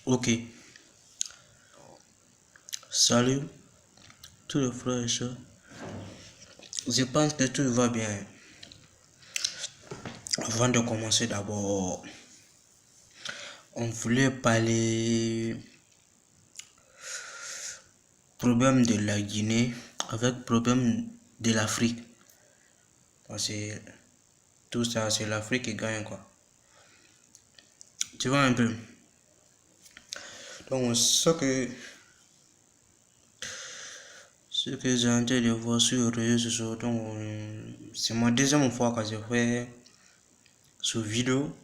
Ok, salut tous les frères et sœurs. Je pense que tout va bien. Avant de commencer, d'abord, on voulait parler problème de la Guinée avec problème de l'Afrique. Parce que tout ça, c'est l'Afrique qui gagne quoi. Tu vois un peu. Donc, ce que j'ai en train de voir sur les réseaux sociaux, donc, c'est ma deuxième fois que je fais ce vidéo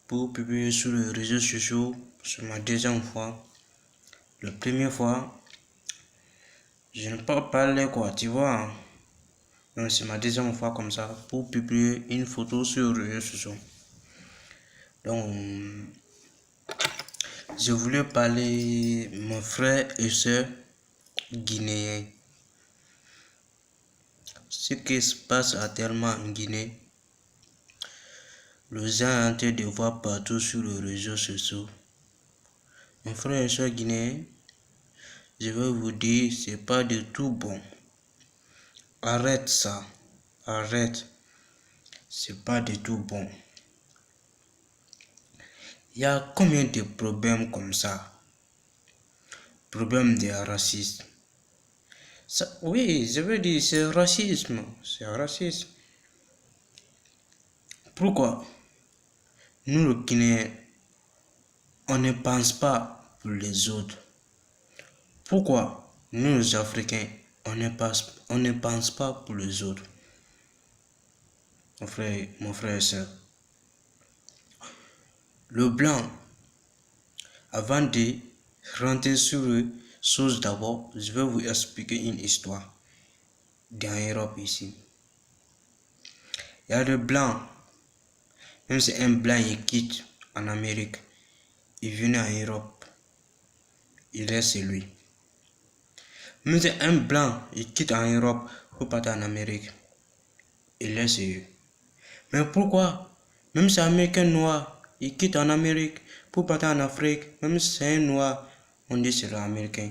pour publier sur les réseaux sociaux. C'est ma deuxième fois. La première fois, je n'ai pas parlé quoi, tu vois. Donc c'est ma deuxième fois comme ça pour publier une photo sur les réseaux sociaux. Donc, je voulais parler mon frère et soeur guinéens. Ce qui se passe actuellement en Guinée, les gens en train de voir partout sur les réseaux sociaux. Mon frère et soeur guinéens, je vais vous dire, c'est pas du tout bon. Arrête ça. Arrête. C'est pas du tout bon. Il y a combien de problèmes comme ça? Problème de racisme. Ça, oui, je veux dire, c'est racisme. C'est racisme. Pourquoi? Nous, le Guinéens, on ne pense pas pour les autres. Pourquoi? Nous, les Africains, on ne pense pas pour les autres. Mon frère et soeur. Le blanc, avant de rentrer sur les choses d'abord, je vais vous expliquer une histoire dans l'Europe ici. Il y a le blanc, même si un blanc il quitte en Amérique, il vient en Europe, il reste lui. Même si un blanc il quitte en Europe pour partir en Amérique, il laisse eux. Mais pourquoi? Même si un Américain noir il quitte en Amérique pour partir en Afrique, même si c'est un noir, on dit c'est l'Américain.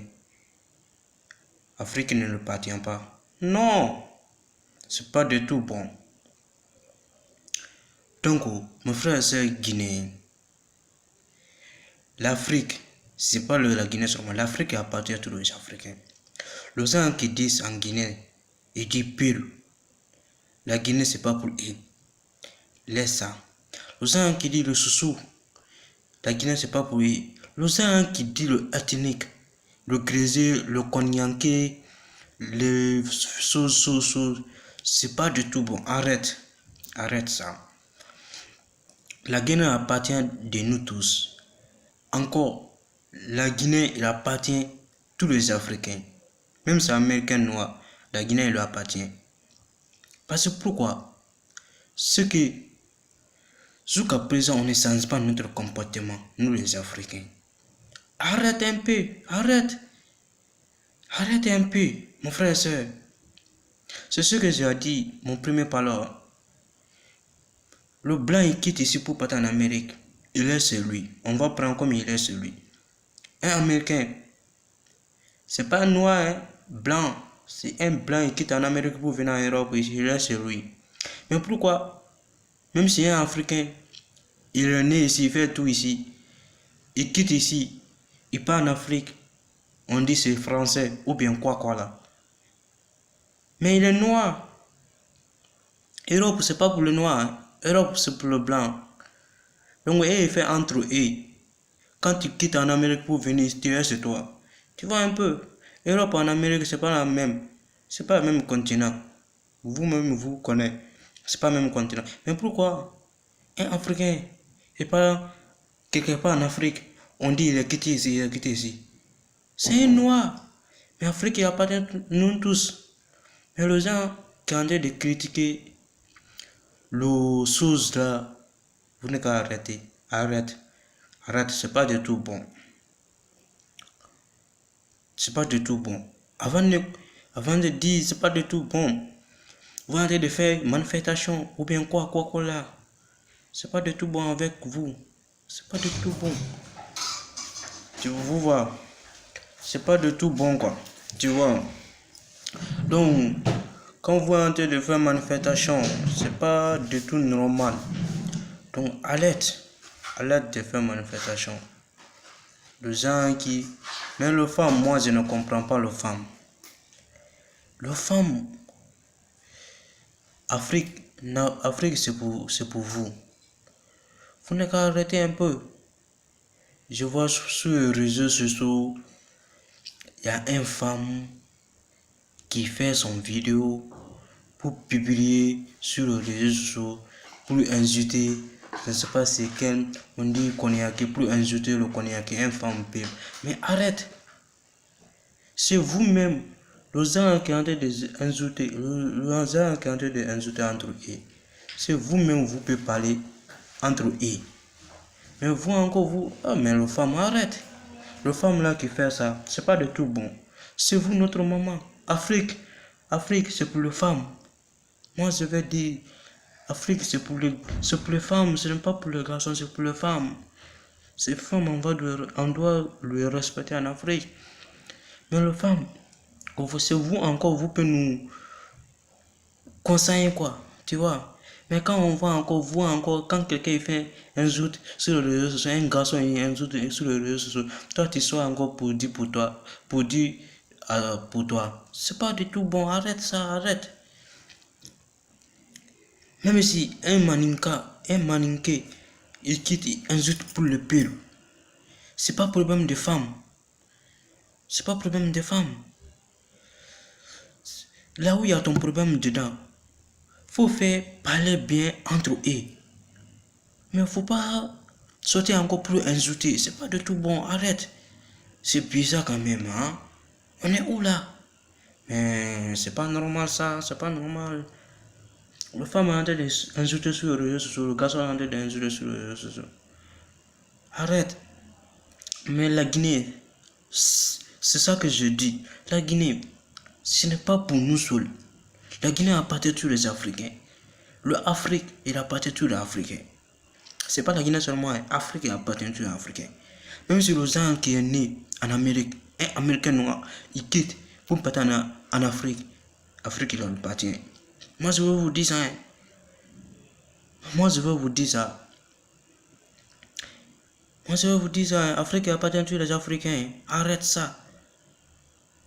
Afrique ne le appartient pas. Non, c'est pas du tout bon. Donc, mon frère et soeur guinéen, l'Afrique, c'est pas la Guinée seulement, l'Afrique appartient à tous les Africains. Les gens qui disent en Guinée, ils disent pire. La Guinée, c'est pas pour eux. Laisse ça. Les gens qui disent le sous, la Guinée, c'est pas pour eux. Les gens qui disent le ethnique, le grisé, le konyanké, les choses, c'est pas du tout bon. Arrête. Arrête ça. La Guinée appartient de nous tous. Encore, la Guinée, il appartient à tous les Africains. Même si c'est américain noir, la Guinée, il lui appartient. Parce que pourquoi? Ce que, jusqu'à présent, on ne change pas notre comportement, nous les Africains. Arrête un peu, arrête. Arrête un peu, mon frère et soeur. C'est ce que j'ai dit, mon premier parleur. Le blanc, il quitte ici pour partir en Amérique. Il est celui. On va prendre comme il est celui. Un Américain, c'est pas un noir, hein, blanc. C'est un blanc qui quitte en Amérique pour venir en Europe, il est celui. Mais pourquoi? Même si un Africain, il est né ici, il fait tout ici, il quitte ici, il part en Afrique, on dit c'est français ou bien quoi là. Mais il est noir. Europe, c'est pas pour le noir, hein. Europe, c'est pour le blanc. Donc, il fait entre eux. Quand tu quittes en Amérique pour venir, tu es chez toi. Tu vois un peu. Europe en Amérique, c'est pas la même. C'est pas le même continent. Vous-même, vous connaissez. C'est pas le même continent. Mais pourquoi un Africain et pas quelque part en Afrique, on dit il est quitté ici, il est quitté ici. C'est un noir. Mais l'Afrique, il appartient à nous tous. Mais les gens qui ont de critiquer les choses là, vous n'avez qu'à arrêter. Arrête. Arrête, c'est pas du tout bon. C'est pas du tout bon. Avant de dire c'est pas du tout bon, vous êtes en train de faire manifestation ou bien quoi là. C'est pas du tout bon avec vous. C'est pas du tout bon. Vous vois, c'est pas de tout bon, quoi. Tu vois. Donc, quand vous êtes en train de faire manifestation, c'est pas du tout normal. Donc, alerte de faire manifestation. Les gens qui... Mais les femmes, moi, je ne comprends pas les femmes. Les femmes, Afrique c'est pour vous. Vous n'avez qu'à arrêter un peu. Je vois sur les réseaux sociaux, il y a une femme qui fait son vidéo pour publier sur les réseaux sociaux, pour insulter, je ne sais pas c'est quel, on dit Koniaki, pour insulter le Koniaki, une femme pire. Mais arrête. C'est vous-même, les gens qui ont été insultés, les gens qui ont été insultés entre eux. C'est vous-même, vous pouvez parler entre eux. Mais vous encore, vous, mais les femmes, arrête. Les femmes là qui font ça, c'est pas du tout bon. C'est vous, notre maman. Afrique, c'est pour les femmes. Moi, je vais dire, Afrique, c'est pour les femmes, ce n'est pas pour les garçons, c'est pour les femmes. Ces femmes, on doit les respecter en Afrique. Mais les femmes, c'est vous encore, vous pouvez nous conseiller quoi, tu vois. Mais quand on voit encore, quand quelqu'un fait un insulte sur les réseaux sociaux, un garçon insulte sur les réseaux sociaux, toi tu sois encore pour dire pour toi, pour toi. C'est pas du tout bon, arrête ça, arrête. Même si un maninqué, il quitte, il insulte pour le pire. C'est pas problème des femmes. C'est pas problème des femmes. Là où il y a ton problème dedans, faut faire parler bien entre eux. Mais faut pas sauter encore plus insulter. C'est pas du tout bon. Arrête. C'est bizarre quand même, hein. On est où là? Mais c'est pas normal ça. C'est pas normal. La femme est en train d'insulter sur les réseaux sociaux. Le garçon est en train d'insulter sur les réseaux sociaux. Arrête. Mais la Guinée, c'est ça que je dis. La Guinée, ce n'est pas pour nous seuls. La Guinée appartient à tous les Africains. L'Afrique, il appartient à tous les Africains. C'est pas la Guinée seulement, l'Afrique appartient à tous les Africains. Même si le gens qui est né en Amérique, un Américain noir, il quitte pour partir en Afrique, Afrique il appartient. Moi je veux vous dire ça. Moi je veux vous dire ça. Afrique appartient à tous les Africains. Arrête ça.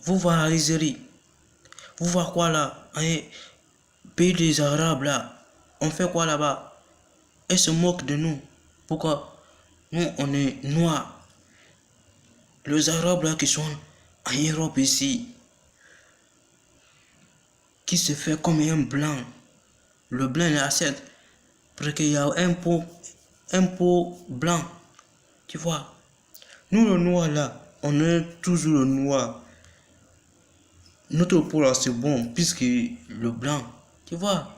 Vous voyez l'Algérie. Vous voyez quoi là? Pays des Arabes là. On fait quoi là-bas? Ils se moquent de nous. Pourquoi? Nous on est noirs. Les Arabes là qui sont en Europe ici, qui se fait comme un blanc. Le blanc il accepte. Parce qu'il y a un pot blanc. Tu vois? Nous le noir là, on est toujours le noir. Notre peau là c'est bon, puisque le blanc. Tu vois?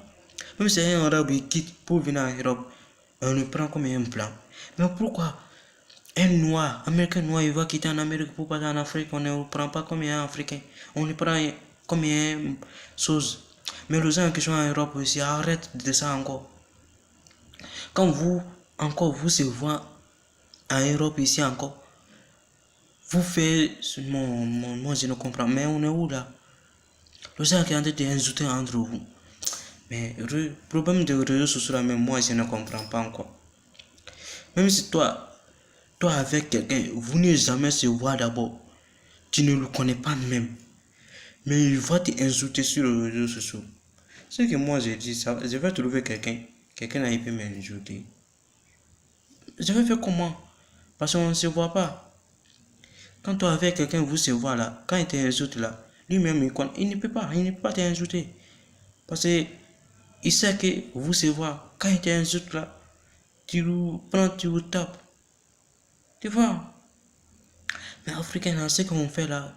Même si un arabe il quitte pour venir en Europe, on le prend comme un blanc. Mais pourquoi? Un noir, américain noir, il va quitter en Amérique pour partir en Afrique, on ne le prend pas comme un africain, on le prend comme une chose. Mais les gens qui sont en Europe aussi, arrête de ça encore. Quand vous se voyez en Europe ici encore, vous faites, moi je ne comprends, mais on est où là? Les gens qui ont été insultés entre vous. Mais le problème de réseaux sociaux, même moi je ne comprends pas encore. Même si toi avec quelqu'un, vous ne jamais se voir d'abord. Tu ne le connais pas même. Mais il va t'insulter sur les réseaux sociaux. Ce que moi j'ai dit, ça, je vais trouver quelqu'un qui peut m'insulter. Je vais faire comment? Parce qu'on ne se voit pas. Quand toi avec quelqu'un, vous se voit là, quand il t'insulte là, lui-même il ne peut pas t'insulter. Parce qu'il sait que vous se voyez. Quand il t'insulte là, tu le tapes. Tu vois? Mais Africain, là, ce qu'on fait là,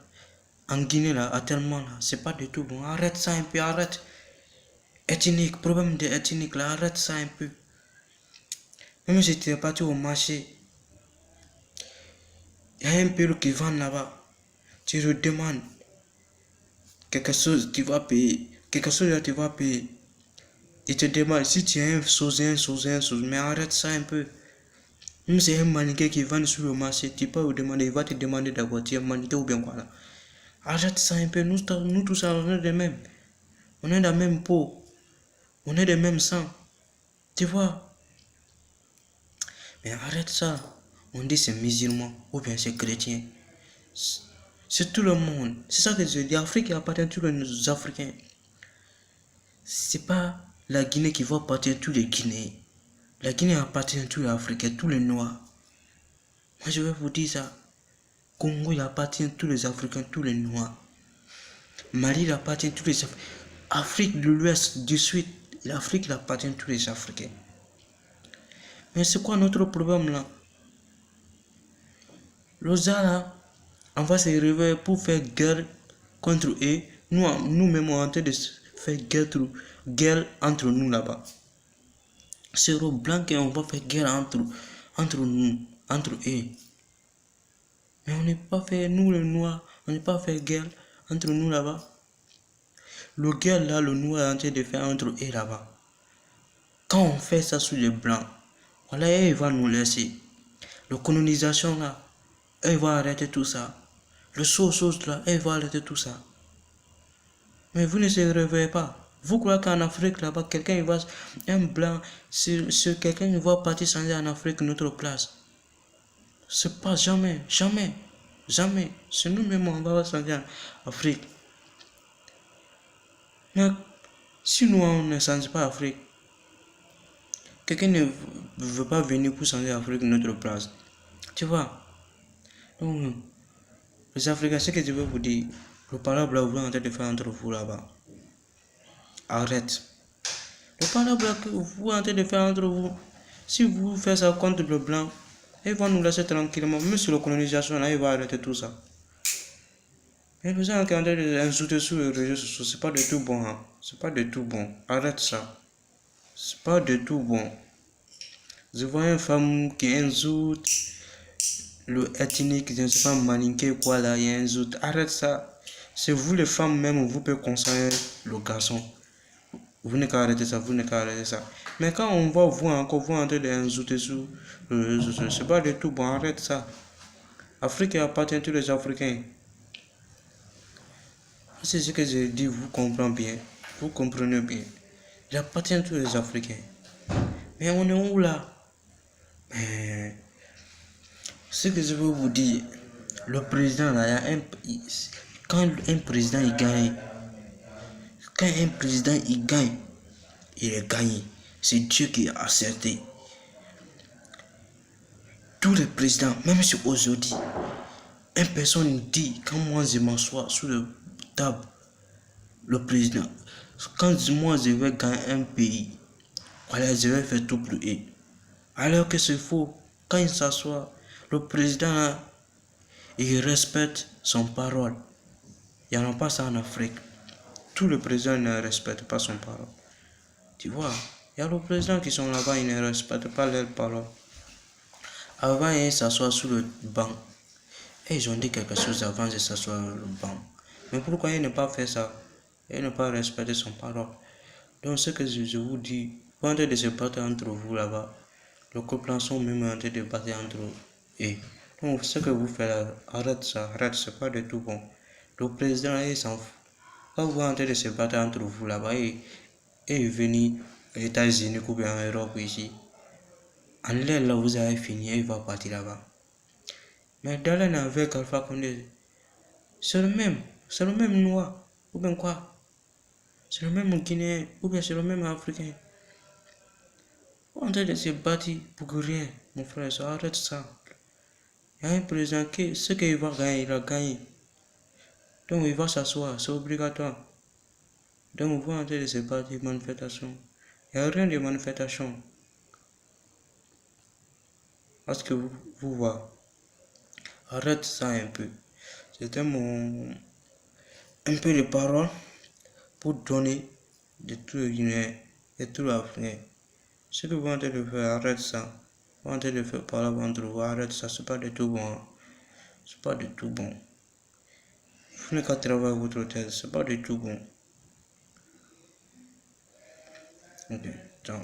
en Guinée là, actuellement là, c'est pas du tout bon. Arrête ça un peu, arrête. Ethnique, problème de ethnique là, arrête ça un peu. Même si tu es parti au marché, il y a un peu qui vend là-bas. Tu lui demandes quelque chose, tu vas payer. Quelque chose là, tu vas payer. Il te demande si tu as un chose, mais arrête ça un peu. Même si c'est un mannequin qui vend sur le marché, tu peux lui demander, il va te demander d'abord, tu es mannequin ou bien quoi là. Arrête ça un peu, nous tous on est des mêmes. On est de la même peau. On est des mêmes sangs. Tu vois? Mais arrête ça. On dit c'est musulman ou bien c'est chrétien. C'est tout le monde. C'est ça que je dis. L'Afrique appartient à tous les Africains. C'est pas la Guinée qui va appartenir à tous les Guinéens. La Guinée appartient à tous les Africains, tous les Noirs. Moi je vais vous dire ça. Congo il appartient à tous les Africains, tous les Noirs. Mali il appartient à tous les Africains. Afrique de l'Ouest, du Sud, l'Afrique il appartient à tous les Africains. Mais c'est quoi notre problème là? Là, on va se réveiller pour faire guerre contre eux. Nous-mêmes, on est en train de faire guerre entre nous là-bas. C'est au blanc qu'on va faire guerre entre nous, entre eux. Mais on n'est pas fait, nous les noirs, on n'est pas fait guerre entre nous là-bas. Le guerre là, le noir est en train de faire entre eux là-bas. Quand on fait ça sous les blancs, voilà, ils vont nous laisser. La colonisation là, ils vont arrêter tout ça. Le sauce là, ils vont arrêter tout ça. Mais vous ne se réveillez pas. Vous croyez qu'en Afrique là-bas, quelqu'un va, un blanc, sur quelqu'un va partir changer en Afrique notre place. C'est pas jamais, jamais, jamais. C'est nous-mêmes on va changer en Afrique. Mais si nous on ne change pas Afrique, quelqu'un ne veut pas venir pour changer Afrique notre place. Tu vois? Donc, les Africains, ce que je veux vous dire, le parole que vous êtes en train de faire entre vous là-bas, arrête. Le parole que vous êtes en train de faire entre vous, si vous faites ça contre le blanc, ils vont nous laisser tranquillement. Même sur la colonisation, là, ils vont arrêter tout ça. Mais les gens qui sont en train d'insulter sur les réseaux sociaux, c'est pas du tout bon. Hein. C'est pas du tout bon. Arrête ça. C'est pas du tout bon. Je vois une femme qui insulte le ethnique, je ne sais pas, maniqué quoi là, il insulte. Arrête ça. C'est vous les femmes même, vous pouvez conseiller le garçon. Vous n'avez qu'à arrêter ça, vous n'avez qu'à arrêter ça. Mais quand on va voir encore, vous en train d'insulter sur les réseaux sociaux, c'est pas du tout bon, arrête ça. Afrique appartient à tous les Africains. C'est ce que je dis, vous comprenez bien. Vous comprenez bien. Il appartient à tous les Africains. Mais on est où là? Mais ce que je veux vous dire, le président là, quand un président il gagne, il est gagné. C'est Dieu qui a acerté. Tous les présidents, même si aujourd'hui, une personne dit, quand moi je m'assois sur la table, le président, quand moi je vais gagner un pays, voilà, je vais faire tout pour eux. Alors que c'est faux, quand il s'assoit, le président, il respecte son parole. Il n'y en a pas ça en Afrique. Tous les présidents ne respectent pas son parole. Tu vois, il y a les présidents qui sont là-bas, ils ne respectent pas leur parole. Avant, ils s'assoient sur le banc. Et ils ont dit quelque chose avant de s'asseoir sur le banc. Mais pourquoi ils ne pas fait ça? Ils ne pas respecter son parole. Donc, ce que je vous dis, vous en train de se battre entre vous là-bas. Les coopérations même en train de battre entre eux. Donc, ce que vous faites là, arrête ça, arrête, c'est pas du tout bon. Le président, il s'en fout. Quand vous en train de se battre entre vous là-bas, et venir aux États-Unis ou bien en Europe ici, en l'air là, vous avez fini, il va partir là-bas. Mais dans la avec Alpha Condé, c'est le même noir, ou bien quoi? C'est le même Guinéen, ou bien c'est le même Africain. On est en train de se battre pour rien, mon frère, ça arrête ça. Il y a un président qui, ce qu'il va gagner, il a gagné. Donc il va s'asseoir, c'est obligatoire. Donc vous en train de se battre des manifestations. Il n'y a rien de manifestation. Parce que vous voyez, arrête ça un peu. C'était un peu de parole pour donner de tout le Guinéen et tout l'Africain. Ce que vous en train de faire, arrête ça. Vous en train de faire parler entre vous, arrête ça, c'est pas du tout bon. C'est pas du tout bon. Vous n'avez qu'à travailler votre tête, c'est pas du tout bon. Ok, ciao.